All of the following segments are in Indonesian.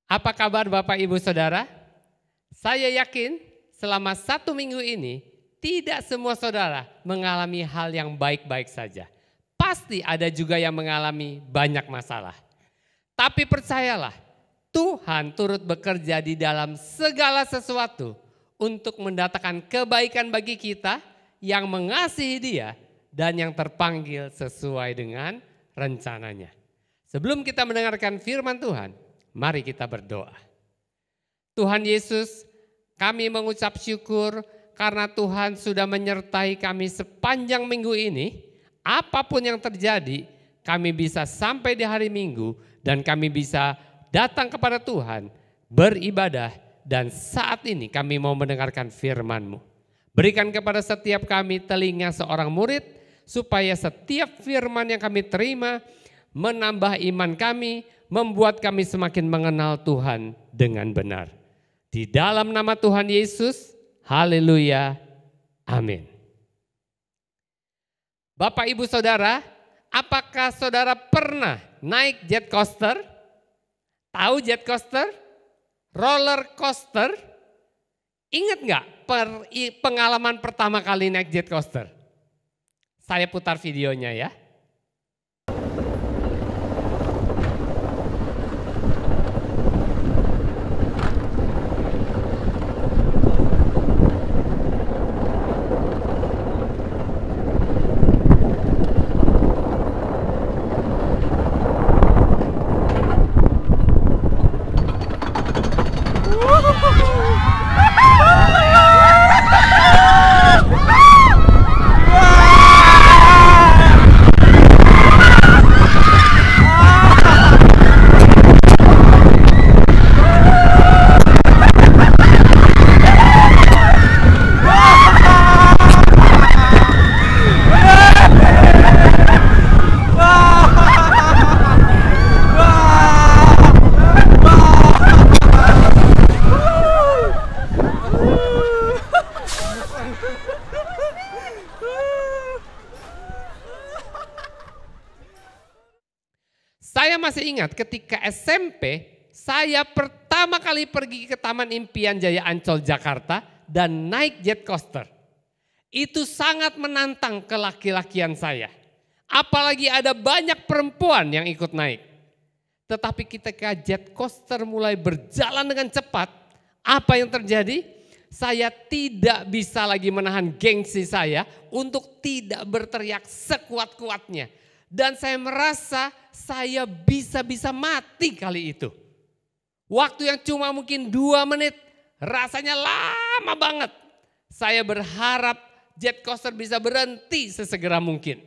Apa kabar Bapak Ibu Saudara? Saya yakin selama 1 minggu ini tidak semua saudara mengalami hal yang baik-baik saja. Pasti ada juga yang mengalami banyak masalah. Tapi percayalah, Tuhan turut bekerja di dalam segala sesuatu untuk mendatangkan kebaikan bagi kita yang mengasihi Dia dan yang terpanggil sesuai dengan rencananya. Sebelum kita mendengarkan firman Tuhan, mari kita berdoa. Tuhan Yesus, kami mengucap syukur karena Tuhan sudah menyertai kami sepanjang minggu ini. Apapun yang terjadi, kami bisa sampai di hari Minggu dan kami bisa datang kepada Tuhan, beribadah, dan saat ini kami mau mendengarkan firman-Mu. Berikan kepada setiap kami telinga seorang murid, supaya setiap firman yang kami terima menambah iman kami, membuat kami semakin mengenal Tuhan dengan benar. Di dalam nama Tuhan Yesus, haleluya, amin. Bapak Ibu Saudara, apakah saudara pernah naik jet coaster? Tahu jet coaster? Roller coaster? Ingat nggak pengalaman pertama kali naik jet coaster? Saya putar videonya ya. Saya masih ingat ketika SMP, saya pertama kali pergi ke Taman Impian Jaya Ancol Jakarta dan naik jet coaster. Itu sangat menantang kelaki-lakian saya. Apalagi ada banyak perempuan yang ikut naik. Tetapi ketika jet coaster mulai berjalan dengan cepat, apa yang terjadi? Saya tidak bisa lagi menahan gengsi saya untuk tidak berteriak sekuat-kuatnya. Dan saya merasa saya bisa mati kali itu. Waktu yang cuma mungkin 2 menit, rasanya lama banget. Saya berharap jet coaster bisa berhenti sesegera mungkin.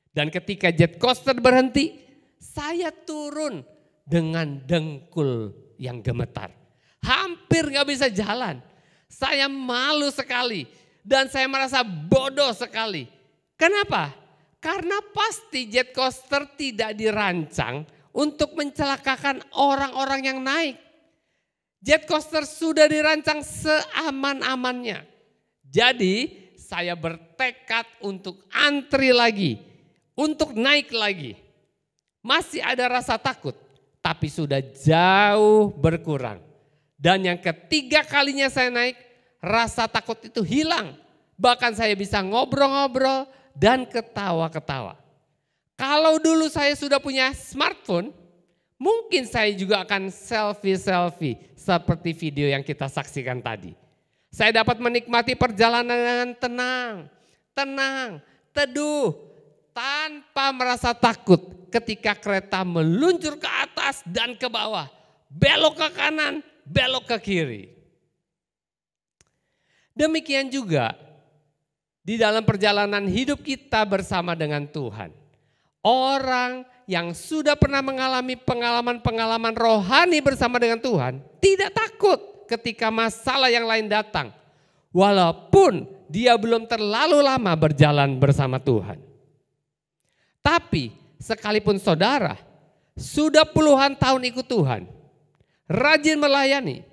Dan ketika jet coaster berhenti, saya turun dengan dengkul yang gemetar. Hampir gak bisa jalan. Saya malu sekali dan saya merasa bodoh sekali. Kenapa? Karena pasti jet coaster tidak dirancang untuk mencelakakan orang-orang yang naik. Jet coaster sudah dirancang seaman-amannya. Jadi saya bertekad untuk antri lagi, untuk naik lagi. Masih ada rasa takut, tapi sudah jauh berkurang. Dan yang ketiga kalinya saya naik, rasa takut itu hilang. Bahkan saya bisa ngobrol-ngobrol dan ketawa-ketawa. Kalau dulu saya sudah punya smartphone, mungkin saya juga akan selfie-selfie seperti video yang kita saksikan tadi. Saya dapat menikmati perjalanan dengan tenang, teduh, tanpa merasa takut ketika kereta meluncur ke atas dan ke bawah, belok ke kanan, belok ke kiri. Demikian juga di dalam perjalanan hidup kita bersama dengan Tuhan. Orang yang sudah pernah mengalami pengalaman-pengalaman rohani bersama dengan Tuhan tidak takut ketika masalah yang lain datang. Walaupun dia belum terlalu lama berjalan bersama Tuhan. Tapi sekalipun saudara sudah puluhan tahun ikut Tuhan, rajin melayani.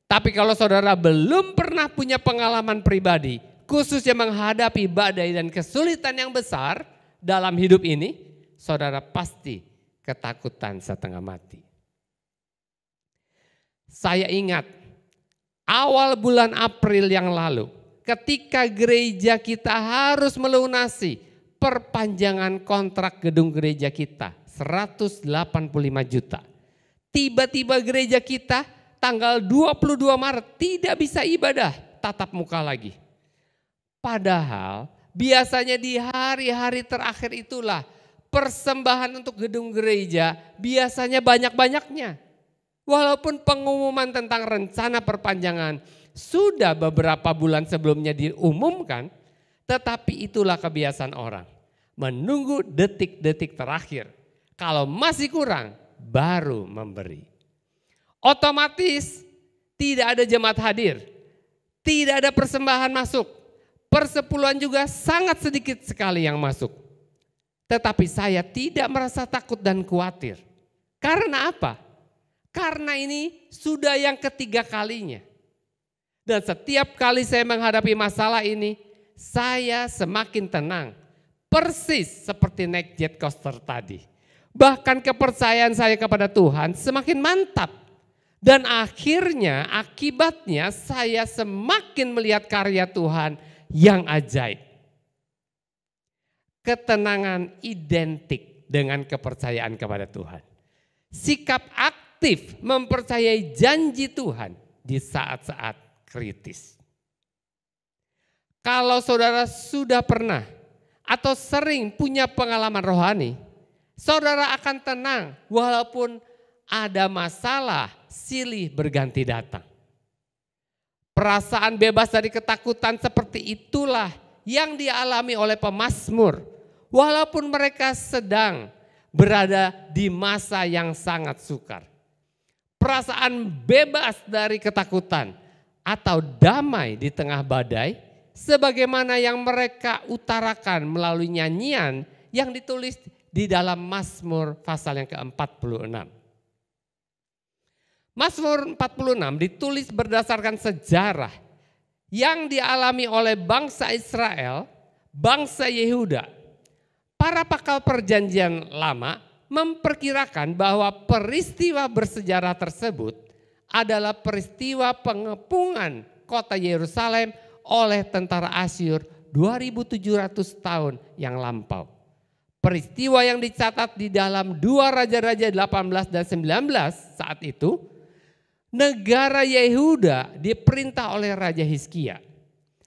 Tapi kalau saudara belum pernah punya pengalaman pribadi, khususnya menghadapi badai dan kesulitan yang besar dalam hidup ini, saudara pasti ketakutan setengah mati. Saya ingat awal bulan April yang lalu ketika gereja kita harus melunasi perpanjangan kontrak gedung gereja kita 185 juta. Tiba-tiba gereja kita tanggal 22 Maret tidak bisa ibadah tatap muka lagi. Padahal biasanya di hari-hari terakhir itulah persembahan untuk gedung gereja biasanya banyak-banyaknya. Walaupun pengumuman tentang rencana perpanjangan sudah beberapa bulan sebelumnya diumumkan, tetapi itulah kebiasaan orang. Menunggu detik-detik terakhir. Kalau masih kurang, baru memberi. Otomatis tidak ada jemaat hadir. Tidak ada persembahan masuk. Persepuluhan juga sangat sedikit sekali yang masuk. Tetapi saya tidak merasa takut dan khawatir. Karena apa? Karena ini sudah yang ketiga kalinya. Dan setiap kali saya menghadapi masalah ini, saya semakin tenang. Persis seperti naik jet coaster tadi. Bahkan kepercayaan saya kepada Tuhan semakin mantap. Dan akhirnya akibatnya saya semakin melihat karya Tuhan yang ajaib. Ketenangan identik dengan kepercayaan kepada Tuhan. Sikap aktif mempercayai janji Tuhan di saat-saat kritis. Kalau saudara sudah pernah atau sering punya pengalaman rohani, saudara akan tenang walaupun ada masalah silih berganti datang. Perasaan bebas dari ketakutan seperti itulah yang dialami oleh pemazmur. Walaupun mereka sedang berada di masa yang sangat sukar. Perasaan bebas dari ketakutan atau damai di tengah badai. Sebagaimana yang mereka utarakan melalui nyanyian yang ditulis di dalam Mazmur pasal yang ke-46. Mazmur 46 ditulis berdasarkan sejarah yang dialami oleh bangsa Israel, bangsa Yehuda. Para pakal perjanjian lama memperkirakan bahwa peristiwa bersejarah tersebut adalah peristiwa pengepungan kota Yerusalem oleh tentara Asyur 2700 tahun yang lampau. Peristiwa yang dicatat di dalam 2 Raja-Raja 18 dan 19 saat itu, negara Yehuda diperintah oleh Raja Hizkia.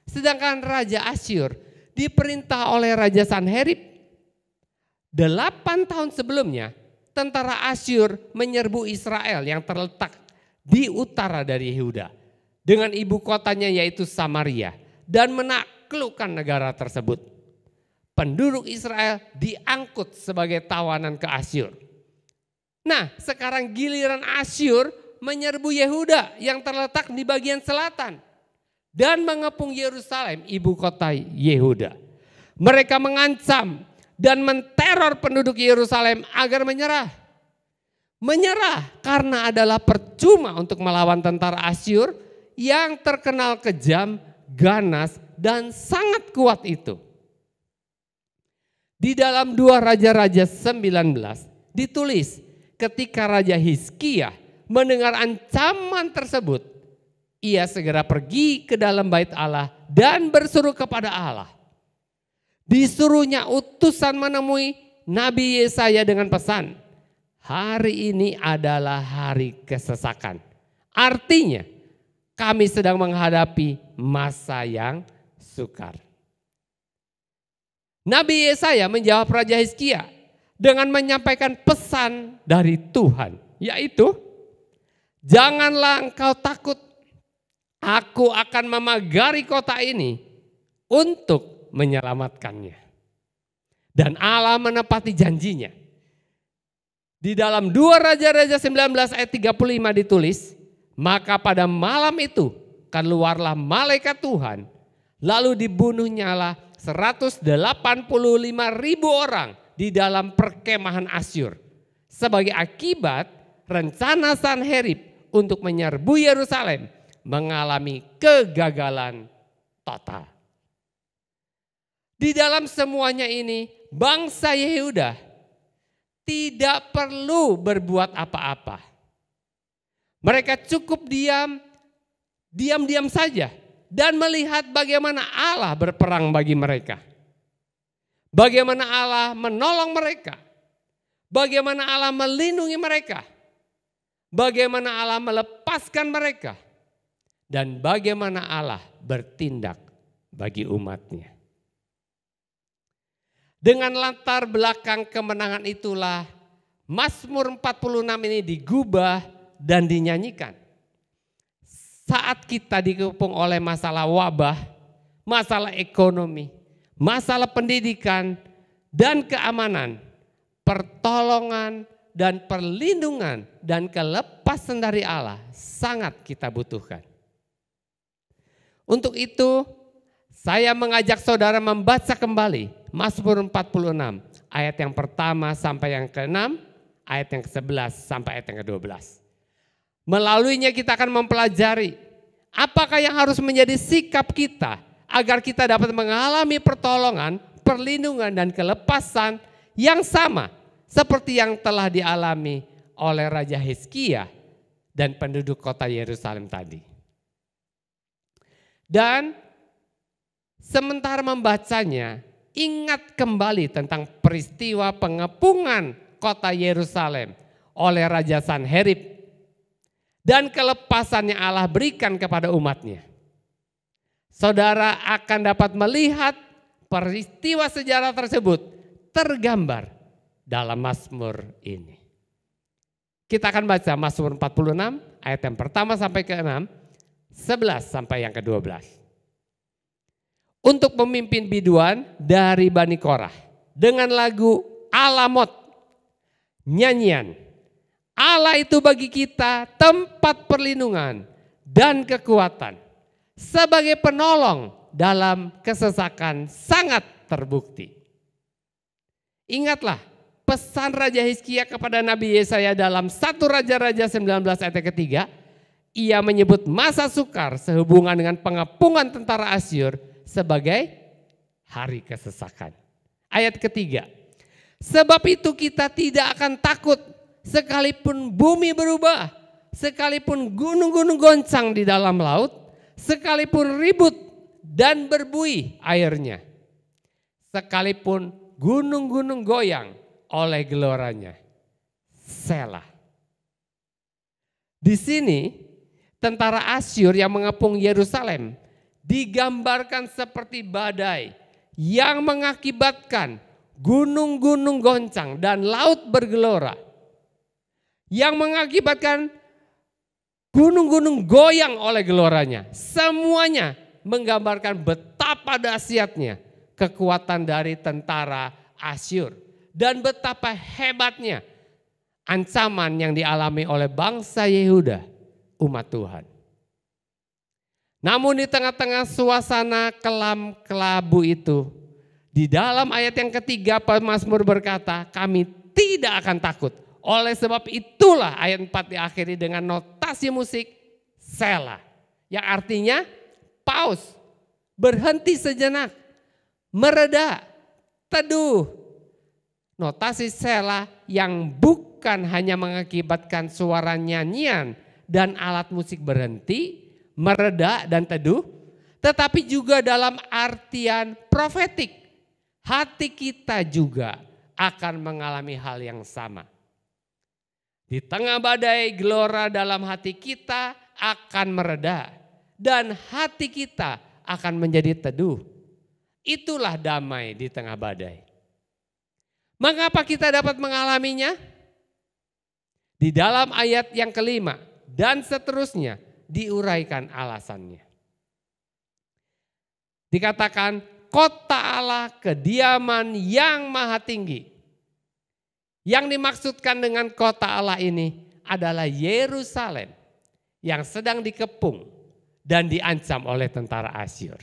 Sedangkan Raja Asyur diperintah oleh Raja Sanherib. 8 tahun sebelumnya, tentara Asyur menyerbu Israel yang terletak di utara dari Yehuda dengan ibu kotanya yaitu Samaria dan menaklukkan negara tersebut. Penduduk Israel diangkut sebagai tawanan ke Asyur. Nah, sekarang giliran Asyur menyerbu Yehuda yang terletak di bagian selatan dan mengepung Yerusalem, ibu kota Yehuda. Mereka mengancam dan menteror penduduk Yerusalem agar menyerah. Menyerah karena adalah percuma untuk melawan tentara Asyur yang terkenal kejam, ganas, dan sangat kuat itu. Di dalam 2 Raja-Raja 19 ditulis ketika Raja Hizkia mendengar ancaman tersebut, ia segera pergi ke dalam bait Allah dan berseru kepada Allah. Disuruhnya utusan menemui Nabi Yesaya dengan pesan, hari ini adalah hari kesesakan. Artinya kami sedang menghadapi masa yang sukar. Nabi Yesaya menjawab Raja Hizkia dengan menyampaikan pesan dari Tuhan, yaitu janganlah engkau takut, aku akan memagari kota ini untuk menyelamatkannya. Dan Allah menepati janjinya. Di dalam 2 Raja-Raja 19 ayat 35 ditulis, maka pada malam itu keluarlah malaikat Tuhan, lalu dibunuhnyalah 185.000 orang di dalam perkemahan Asyur. Sebagai akibat rencana Sanherib untuk menyerbu Yerusalem mengalami kegagalan total. Di dalam semuanya ini bangsa Yehuda tidak perlu berbuat apa-apa. Mereka cukup diam saja dan melihat bagaimana Allah berperang bagi mereka. Bagaimana Allah menolong mereka. Bagaimana Allah melindungi mereka. Bagaimana Allah melepaskan mereka. Dan bagaimana Allah bertindak bagi umatnya. Dengan latar belakang kemenangan itulah Mazmur 46 ini digubah dan dinyanyikan. Saat kita dikepung oleh masalah wabah, masalah ekonomi, masalah pendidikan dan keamanan, pertolongan dan perlindungan dan kelepasan dari Allah sangat kita butuhkan. Untuk itu saya mengajak saudara membaca kembali Mazmur 46 ayat yang pertama sampai yang ke-6, ayat yang ke-11 sampai ayat yang ke-12. Melaluinya kita akan mempelajari apakah yang harus menjadi sikap kita agar kita dapat mengalami pertolongan, perlindungan dan kelepasan yang sama seperti yang telah dialami oleh Raja Hizkia dan penduduk kota Yerusalem tadi. Dan sementara membacanya, ingat kembali tentang peristiwa pengepungan kota Yerusalem oleh Raja Sanherib dan kelepasan yang Allah berikan kepada umatnya. Saudara akan dapat melihat peristiwa sejarah tersebut tergambar dalam Mazmur ini. Kita akan baca Mazmur 46 ayat yang pertama sampai ke-6, 11 sampai yang ke-12. Untuk memimpin biduan dari Bani Korah dengan lagu Alamot, nyanyian. Allah itu bagi kita tempat perlindungan dan kekuatan. Sebagai penolong dalam kesesakan sangat terbukti. Ingatlah pesan Raja Hizkia kepada Nabi Yesaya dalam 1 Raja-Raja 19 ayat ketiga. Ia menyebut masa sukar sehubungan dengan pengepungan tentara Asyur sebagai hari kesesakan. Ayat ketiga. Sebab itu kita tidak akan takut sekalipun bumi berubah, sekalipun gunung-gunung goncang di dalam laut, sekalipun ribut dan berbuih airnya, sekalipun gunung-gunung goyang oleh geloranya. Selah. Di sini tentara Asyur yang mengepung Yerusalem digambarkan seperti badai yang mengakibatkan gunung-gunung goncang dan laut bergelora. Yang mengakibatkan gunung-gunung goyang oleh geloranya. Semuanya menggambarkan betapa dahsyatnya kekuatan dari tentara Asyur. Dan betapa hebatnya ancaman yang dialami oleh bangsa Yehuda, umat Tuhan. Namun di tengah-tengah suasana kelam kelabu itu, di dalam ayat yang ketiga pemazmur berkata, kami tidak akan takut. Oleh sebab itulah ayat 4 diakhiri dengan notasi musik Selah. Yang artinya pause, berhenti sejenak, mereda, teduh. Notasi Selah yang bukan hanya mengakibatkan suara nyanyian dan alat musik berhenti, mereda dan teduh, tetapi juga dalam artian profetik. Hati kita juga akan mengalami hal yang sama. Di tengah badai, gelora dalam hati kita akan mereda dan hati kita akan menjadi teduh. Itulah damai di tengah badai. Mengapa kita dapat mengalaminya? Di dalam ayat yang kelima dan seterusnya diuraikan alasannya. Dikatakan kota Allah, kediaman yang maha tinggi. Yang dimaksudkan dengan kota Allah ini adalah Yerusalem yang sedang dikepung dan diancam oleh tentara Asyur.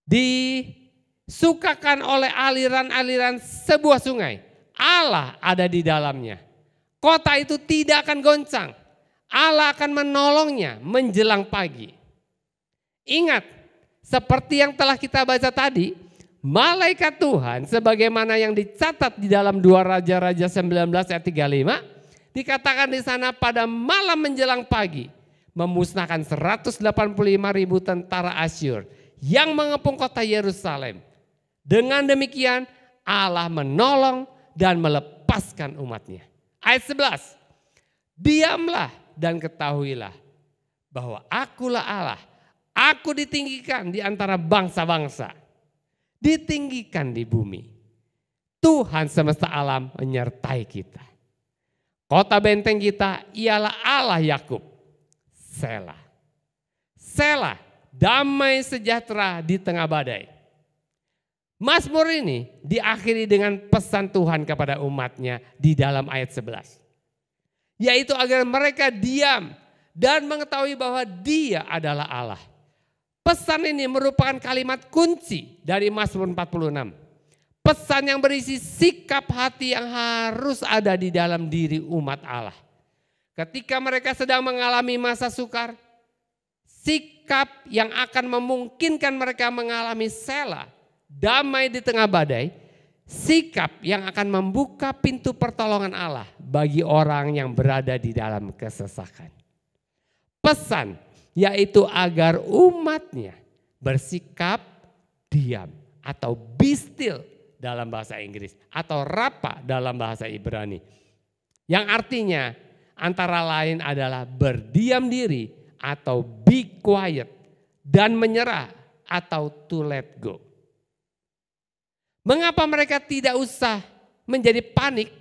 Disukakan oleh aliran-aliran sebuah sungai. Allah ada di dalamnya. Kota itu tidak akan goncang. Allah akan menolongnya menjelang pagi. Ingat, seperti yang telah kita baca tadi, malaikat Tuhan sebagaimana yang dicatat di dalam 2 Raja-Raja 19 ayat 35, dikatakan di sana pada malam menjelang pagi memusnahkan 185.000 tentara Asyur yang mengepung kota Yerusalem. Dengan demikian Allah menolong dan melepaskan umatnya. Ayat 11, diamlah dan ketahuilah bahwa akulah Allah. Aku ditinggikan di antara bangsa-bangsa, ditinggikan di bumi. Tuhan semesta alam menyertai kita. Kota benteng kita ialah Allah Yakub. Selah. Selah, damai sejahtera di tengah badai. Mazmur ini diakhiri dengan pesan Tuhan kepada umatnya di dalam ayat 11. Yaitu agar mereka diam dan mengetahui bahwa Dia adalah Allah. Pesan ini merupakan kalimat kunci dari Mazmur 46. Pesan yang berisi sikap hati yang harus ada di dalam diri umat Allah. Ketika mereka sedang mengalami masa sukar, sikap yang akan memungkinkan mereka mengalami selah, damai di tengah badai, sikap yang akan membuka pintu pertolongan Allah bagi orang yang berada di dalam kesesakan. Pesan yaitu agar umatnya bersikap diam atau be still dalam bahasa Inggris atau rapa dalam bahasa Ibrani. Yang artinya antara lain adalah berdiam diri atau be quiet dan menyerah atau to let go. Mengapa mereka tidak usah menjadi panik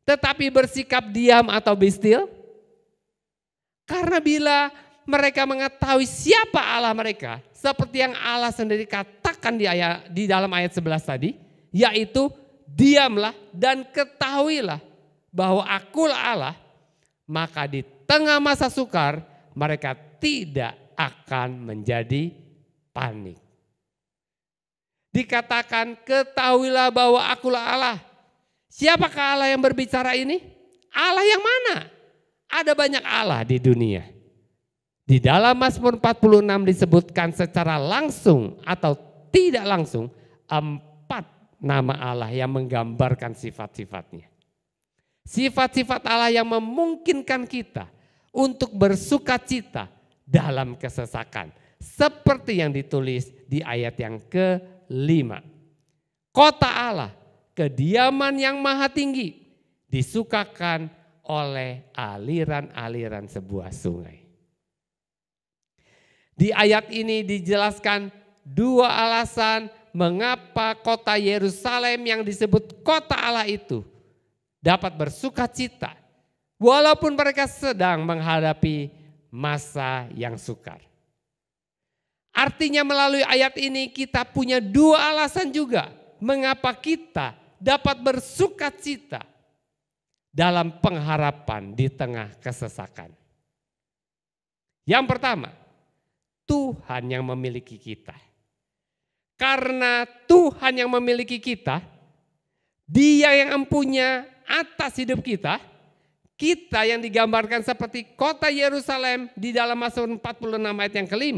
tetapi bersikap diam atau be still? Karena bila mereka mengetahui siapa Allah mereka, seperti yang Allah sendiri katakan di dalam ayat 11 tadi, yaitu diamlah dan ketahuilah bahwa akulah Allah, maka di tengah masa sukar mereka tidak akan menjadi panik. Dikatakan ketahuilah bahwa akulah Allah. Siapakah Allah yang berbicara ini? Allah yang mana? Ada banyak Allah di dunia. Di dalam Mazmur 46 disebutkan secara langsung atau tidak langsung 4 nama Allah yang menggambarkan sifat-sifatnya. Sifat-sifat Allah yang memungkinkan kita untuk bersukacita dalam kesesakan. Seperti yang ditulis di ayat yang ke-5. Kota Allah, kediaman yang maha tinggi, disukakan oleh aliran-aliran sebuah sungai. Di ayat ini dijelaskan 2 alasan mengapa kota Yerusalem yang disebut kota Allah itu dapat bersukacita walaupun mereka sedang menghadapi masa yang sukar. Artinya melalui ayat ini kita punya 2 alasan juga mengapa kita dapat bersukacita dalam pengharapan di tengah kesesakan. Yang pertama, Tuhan yang memiliki kita. Karena Tuhan yang memiliki kita, Dia yang empunya atas hidup kita, kita yang digambarkan seperti kota Yerusalem di dalam Mazmur 46 ayat yang ke-5,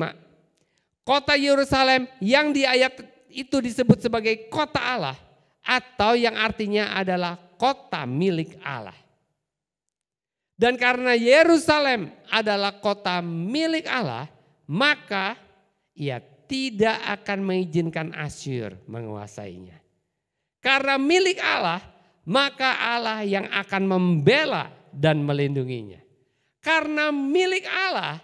kota Yerusalem yang di ayat itu disebut sebagai kota Allah atau yang artinya adalah kota milik Allah. Dan karena Yerusalem adalah kota milik Allah, maka ia tidak akan mengizinkan Asyur menguasainya. Karena milik Allah, maka Allah yang akan membela dan melindunginya. Karena milik Allah,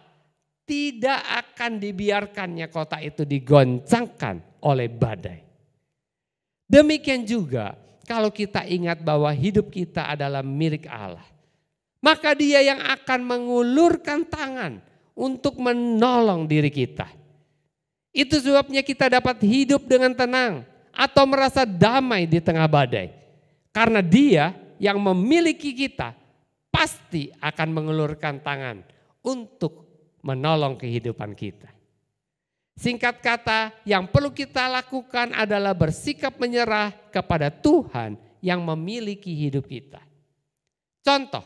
tidak akan dibiarkannya kota itu digoncangkan oleh badai. Demikian juga kalau kita ingat bahwa hidup kita adalah milik Allah, maka Dia yang akan mengulurkan tangan untuk menolong diri kita. Itu sebabnya kita dapat hidup dengan tenang atau merasa damai di tengah badai. Karena Dia yang memiliki kita pasti akan mengulurkan tangan untuk menolong kehidupan kita. Singkat kata, yang perlu kita lakukan adalah bersikap menyerah kepada Tuhan yang memiliki hidup kita. Contoh,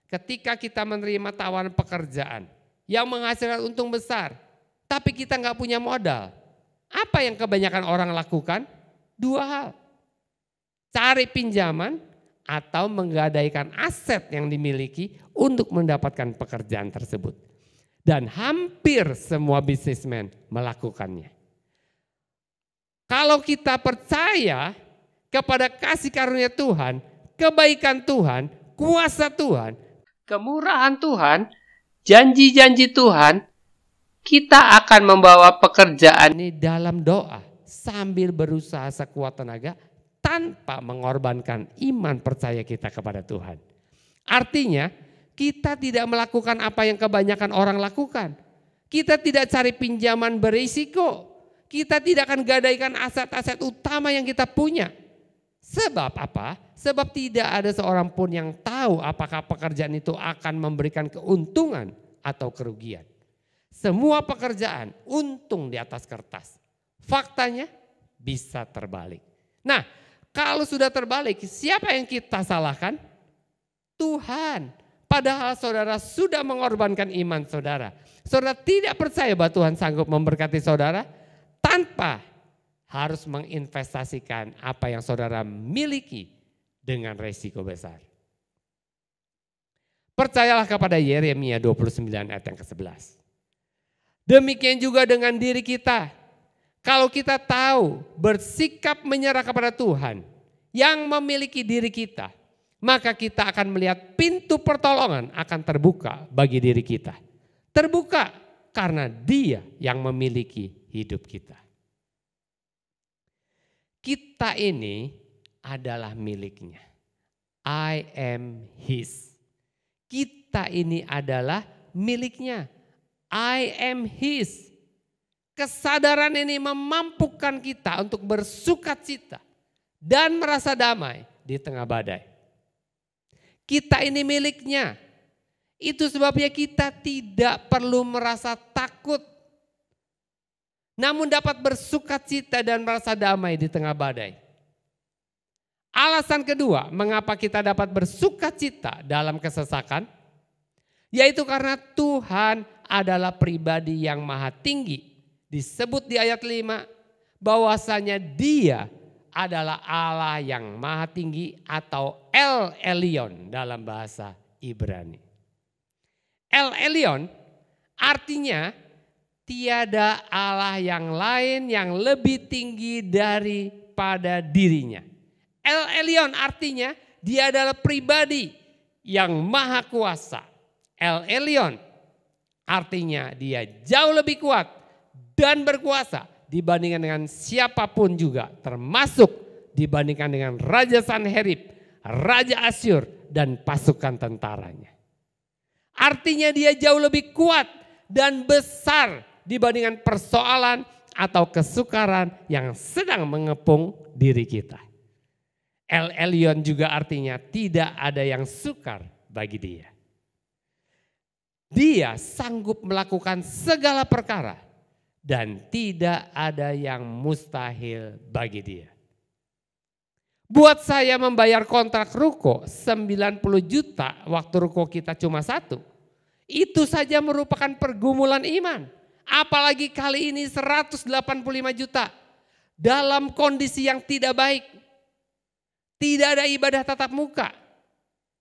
ketika kita menerima tawaran pekerjaan yang menghasilkan untung besar, tapi kita nggak punya modal. Apa yang kebanyakan orang lakukan? Dua hal. Cari pinjaman atau menggadaikan aset yang dimiliki untuk mendapatkan pekerjaan tersebut. Dan hampir semua bisnismen melakukannya. Kalau kita percaya kepada kasih karunia Tuhan, kebaikan Tuhan, kuasa Tuhan, kemurahan Tuhan, janji-janji Tuhan, kita akan membawa pekerjaan ini dalam doa sambil berusaha sekuat tenaga tanpa mengorbankan iman percaya kita kepada Tuhan. Artinya kita tidak melakukan apa yang kebanyakan orang lakukan. Kita tidak cari pinjaman berisiko. Kita tidak akan gadaikan aset-aset utama yang kita punya. Sebab apa? Sebab tidak ada seorang pun yang tahu apakah pekerjaan itu akan memberikan keuntungan atau kerugian. Semua pekerjaan untung di atas kertas. Faktanya bisa terbalik. Nah, kalau sudah terbalik, siapa yang kita salahkan? Tuhan. Padahal saudara sudah mengorbankan iman saudara. Saudara tidak percaya bahwa Tuhan sanggup memberkati saudara tanpa harus menginvestasikan apa yang saudara miliki dengan resiko besar. Percayalah kepada Yeremia 29 ayat yang ke-11. Demikian juga dengan diri kita. Kalau kita tahu bersikap menyerah kepada Tuhan yang memiliki diri kita, maka kita akan melihat pintu pertolongan akan terbuka bagi diri kita. Terbuka karena Dia yang memiliki hidup kita. Kita ini adalah miliknya. I am His. Kita ini adalah miliknya. I am His. Kesadaran ini memampukan kita untuk bersukacita dan merasa damai di tengah badai. Kita ini miliknya. Itu sebabnya kita tidak perlu merasa takut. Namun dapat bersukacita dan merasa damai di tengah badai. Alasan kedua mengapa kita dapat bersukacita dalam kesesakan. Yaitu karena Tuhan adalah pribadi yang maha tinggi. Disebut di ayat 5 bahwasanya Dia adalah Allah yang maha tinggi atau El Elyon dalam bahasa Ibrani. El Elyon artinya tiada Allah yang lain yang lebih tinggi daripada dirinya. El Elyon artinya Dia adalah pribadi yang maha kuasa. El Elyon artinya Dia jauh lebih kuat dan berkuasa dibandingkan dengan siapapun juga, termasuk dibandingkan dengan Raja Sanherib, Raja Asyur dan pasukan tentaranya. Artinya Dia jauh lebih kuat dan besar dibandingkan persoalan atau kesukaran yang sedang mengepung diri kita. El Elyon juga artinya tidak ada yang sukar bagi Dia. Dia sanggup melakukan segala perkara dan tidak ada yang mustahil bagi Dia. Buat saya membayar kontrak ruko 90 juta waktu ruko kita cuma 1. Itu saja merupakan pergumulan iman. Apalagi kali ini 185 juta dalam kondisi yang tidak baik. Tidak ada ibadah tatap muka.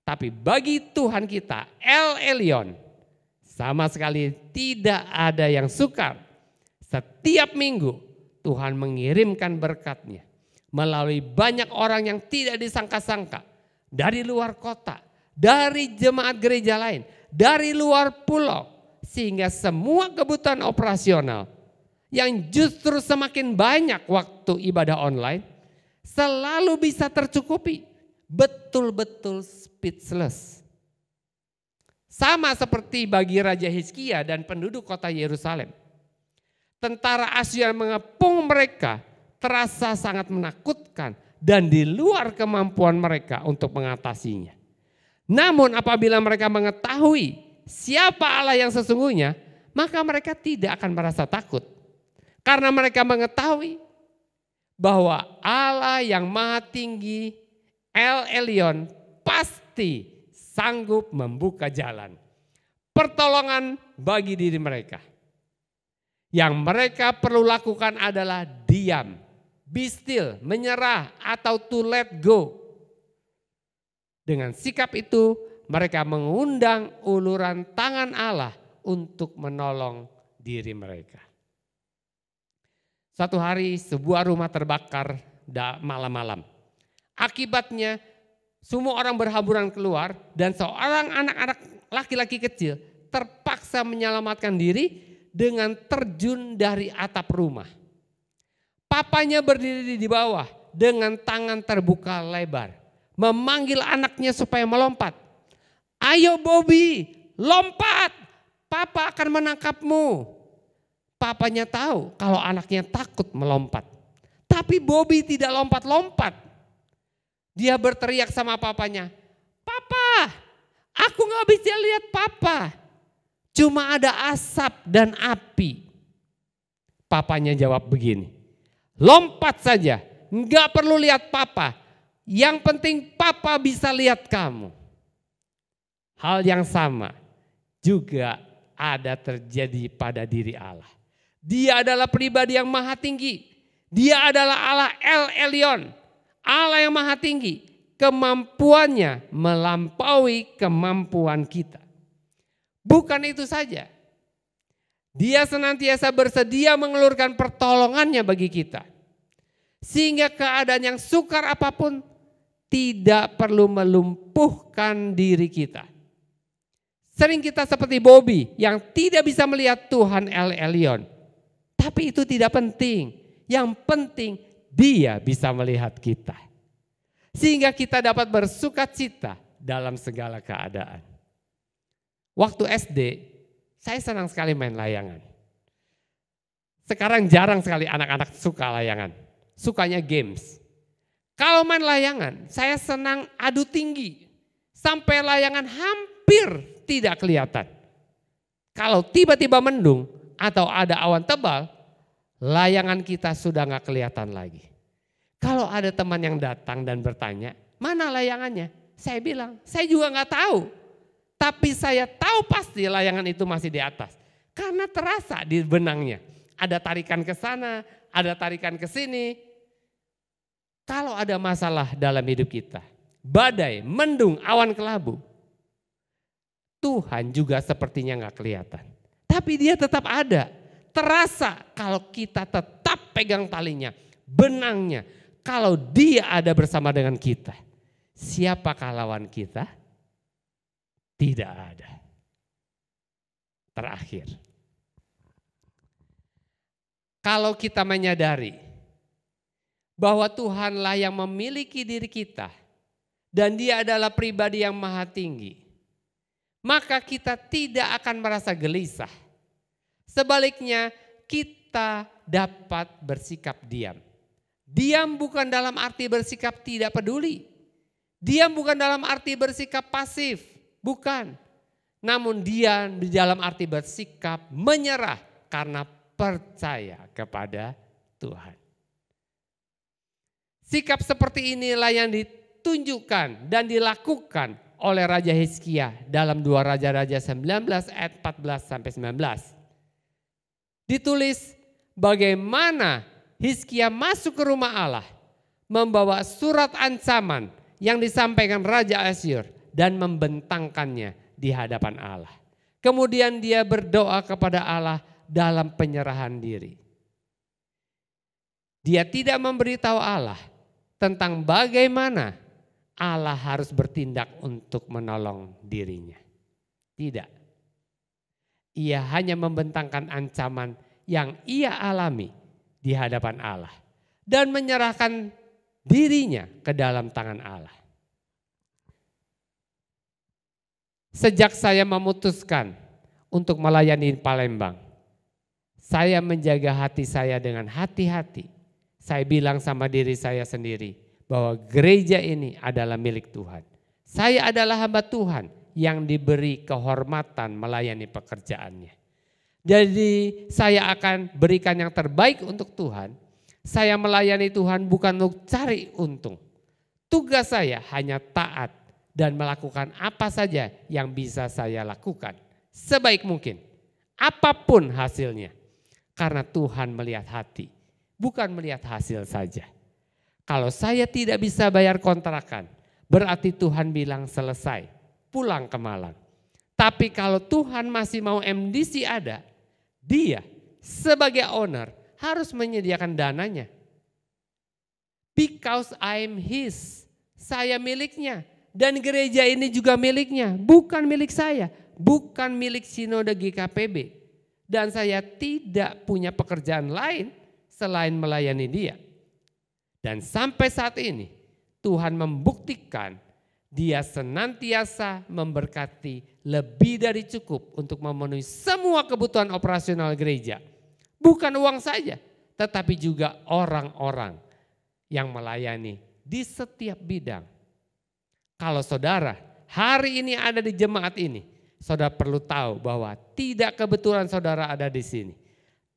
Tapi bagi Tuhan kita El Elyon sama sekali tidak ada yang sukar. Setiap minggu Tuhan mengirimkan berkat-Nya melalui banyak orang yang tidak disangka-sangka. Dari luar kota, dari jemaat gereja lain, dari luar pulau. Sehingga semua kebutuhan operasional yang justru semakin banyak waktu ibadah online selalu bisa tercukupi. Betul-betul speechless. Sama seperti bagi Raja Hizkia dan penduduk kota Yerusalem. Tentara Asyur mengepung mereka terasa sangat menakutkan dan di luar kemampuan mereka untuk mengatasinya. Namun apabila mereka mengetahui siapa Allah yang sesungguhnya, maka mereka tidak akan merasa takut. Karena mereka mengetahui bahwa Allah yang maha tinggi, El Elyon, pasti sanggup membuka jalan pertolongan bagi diri mereka. Yang mereka perlu lakukan adalah diam be still, menyerah atau to let go. Dengan sikap itu mereka mengundang uluran tangan Allah untuk menolong diri mereka. Suatu hari sebuah rumah terbakar malam-malam. Akibatnya semua orang berhamburan keluar dan seorang anak-anak laki-laki kecil terpaksa menyelamatkan diri dengan terjun dari atap rumah. Papanya berdiri di bawah dengan tangan terbuka lebar, memanggil anaknya supaya melompat. Ayo Bobby, lompat, papa akan menangkapmu. Papanya tahu kalau anaknya takut melompat. Tapi Bobby tidak lompat-lompat. Dia berteriak sama papanya, "Papa, aku gak bisa lihat papa. Cuma ada asap dan api." Papanya jawab begini, "Lompat saja, gak perlu lihat papa. Yang penting papa bisa lihat kamu." Hal yang sama juga ada terjadi pada diri Allah. Dia adalah pribadi yang maha tinggi. Dia adalah Allah El Elyon, Allah yang maha tinggi. Kemampuannya melampaui kemampuan kita. Bukan itu saja. Dia senantiasa bersedia mengelurkan pertolongannya bagi kita. Sehingga keadaan yang sukar apapun tidak perlu melumpuhkan diri kita. Sering kita seperti Bobby yang tidak bisa melihat Tuhan El Elyon. Tapi itu tidak penting. Yang penting Dia bisa melihat kita. Sehingga kita dapat bersukacita dalam segala keadaan. Waktu SD, saya senang sekali main layangan. Sekarang jarang sekali anak-anak suka layangan. Sukanya games. Kalau main layangan, saya senang adu tinggi. Sampai layangan hampir tidak kelihatan. Kalau tiba-tiba mendung atau ada awan tebal, layangan kita sudah gak kelihatan lagi. Kalau ada teman yang datang dan bertanya, "Mana layangannya?" Saya bilang, "Saya juga gak tahu. Tapi saya tahu pasti layangan itu masih di atas." Karena terasa di benangnya. Ada tarikan ke sana, ada tarikan ke sini. Kalau ada masalah dalam hidup kita, badai, mendung, awan kelabu, Tuhan juga sepertinya gak kelihatan. Tapi Dia tetap ada. Terasa kalau kita tetap pegang talinya, benangnya. Kalau Dia ada bersama dengan kita, siapakah lawan kita? Tidak ada. Terakhir, kalau kita menyadari bahwa Tuhanlah yang memiliki diri kita dan Dia adalah pribadi yang maha tinggi, maka kita tidak akan merasa gelisah. Sebaliknya kita dapat bersikap diam. Diam bukan dalam arti bersikap tidak peduli. Diam bukan dalam arti bersikap pasif, bukan. Namun diam di dalam arti bersikap menyerah karena percaya kepada Tuhan. Sikap seperti inilah yang ditunjukkan dan dilakukan oleh Raja Hizkia dalam 2 Raja-Raja 19 ayat 14 sampai 19. Ditulis bagaimana Hizkia masuk ke rumah Allah, membawa surat ancaman yang disampaikan Raja Asyur dan membentangkannya di hadapan Allah. Kemudian dia berdoa kepada Allah dalam penyerahan diri. Dia tidak memberitahu Allah tentang bagaimana Allah harus bertindak untuk menolong dirinya. Tidak. Ia hanya membentangkan ancaman yang ia alami di hadapan Allah dan menyerahkan dirinya ke dalam tangan Allah. Sejak saya memutuskan untuk melayani Palembang, saya menjaga hati saya dengan hati-hati. Saya bilang sama diri saya sendiri bahwa gereja ini adalah milik Tuhan. Saya adalah hamba Tuhan yang diberi kehormatan melayani pekerjaannya. Jadi saya akan berikan yang terbaik untuk Tuhan. Saya melayani Tuhan bukan untuk cari untung. Tugas saya hanya taat dan melakukan apa saja yang bisa saya lakukan sebaik mungkin. Apapun hasilnya. Karena Tuhan melihat hati. bukan melihat hasil saja. Kalau saya tidak bisa bayar kontrakan, berarti Tuhan bilang selesai, pulang ke Malang. Tapi kalau Tuhan masih mau MDC ada, dia sebagai owner harus menyediakan dananya. Because I'm his, saya miliknya. Dan gereja ini juga miliknya, bukan milik saya, bukan milik Sinode GKPB. Dan saya tidak punya pekerjaan lain selain melayani dia. Dan sampai saat ini Tuhan membuktikan dia senantiasa memberkati lebih dari cukup untuk memenuhi semua kebutuhan operasional gereja. Bukan uang saja, tetapi juga orang-orang yang melayani di setiap bidang. Kalau saudara hari ini ada di jemaat ini, saudara perlu tahu bahwa tidak kebetulan saudara ada di sini.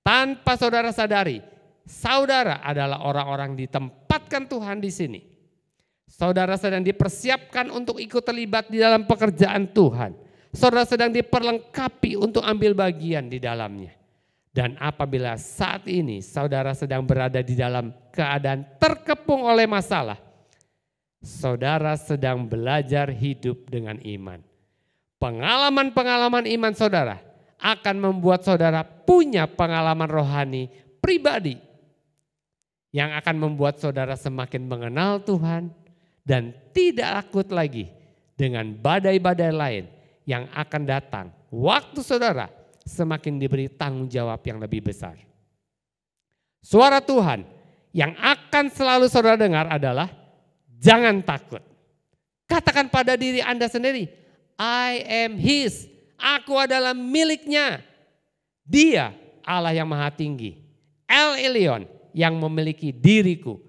Tanpa saudara sadari, saudara adalah orang-orang ditempatkan Tuhan di sini. Saudara sedang dipersiapkan untuk ikut terlibat di dalam pekerjaan Tuhan. Saudara sedang diperlengkapi untuk ambil bagian di dalamnya. Dan apabila saat ini saudara sedang berada di dalam keadaan terkepung oleh masalah, saudara sedang belajar hidup dengan iman. Pengalaman-pengalaman iman saudara akan membuat saudara punya pengalaman rohani pribadi yang akan membuat saudara semakin mengenal Tuhan dan tidak takut lagi dengan badai-badai lain yang akan datang waktu saudara semakin diberi tanggung jawab yang lebih besar. Suara Tuhan yang akan selalu saudara dengar adalah jangan takut. Katakan pada diri Anda sendiri, I am his, aku adalah miliknya. Dia Allah yang maha tinggi, El Elyon yang memiliki diriku.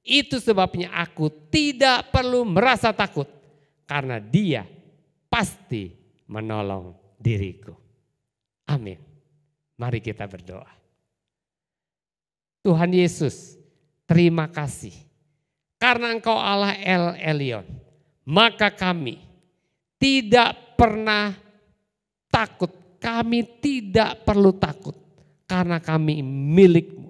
Itu sebabnya aku tidak perlu merasa takut karena dia pasti menolong diriku. Amin. Mari kita berdoa. Tuhan Yesus, terima kasih. Karena Engkau Allah El Elyon, maka kami tidak pernah takut. Kami tidak perlu takut karena kami milik-Mu.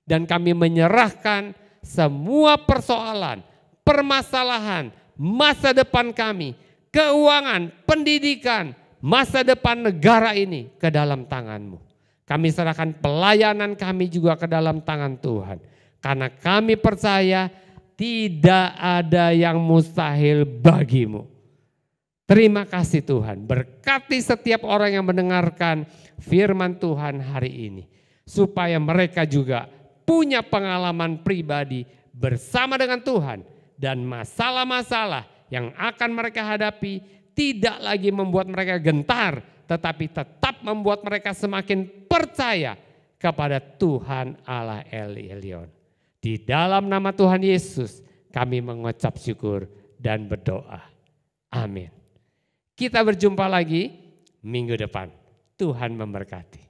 Dan kami menyerahkan semua persoalan, permasalahan, masa depan kami, keuangan, pendidikan, masa depan negara ini ke dalam tangan-Mu. Kami serahkan pelayanan kami juga ke dalam tangan Tuhan. Karena kami percaya tidak ada yang mustahil bagi-Mu. Terima kasih Tuhan, berkati setiap orang yang mendengarkan firman Tuhan hari ini. Supaya mereka juga punya pengalaman pribadi bersama dengan Tuhan. Dan masalah-masalah yang akan mereka hadapi tidak lagi membuat mereka gentar. Tetapi tetap membuat mereka semakin percaya kepada Tuhan Allah El Elyon. Di dalam nama Tuhan Yesus kami mengucap syukur dan berdoa. Amin. Kita berjumpa lagi minggu depan. Tuhan memberkati.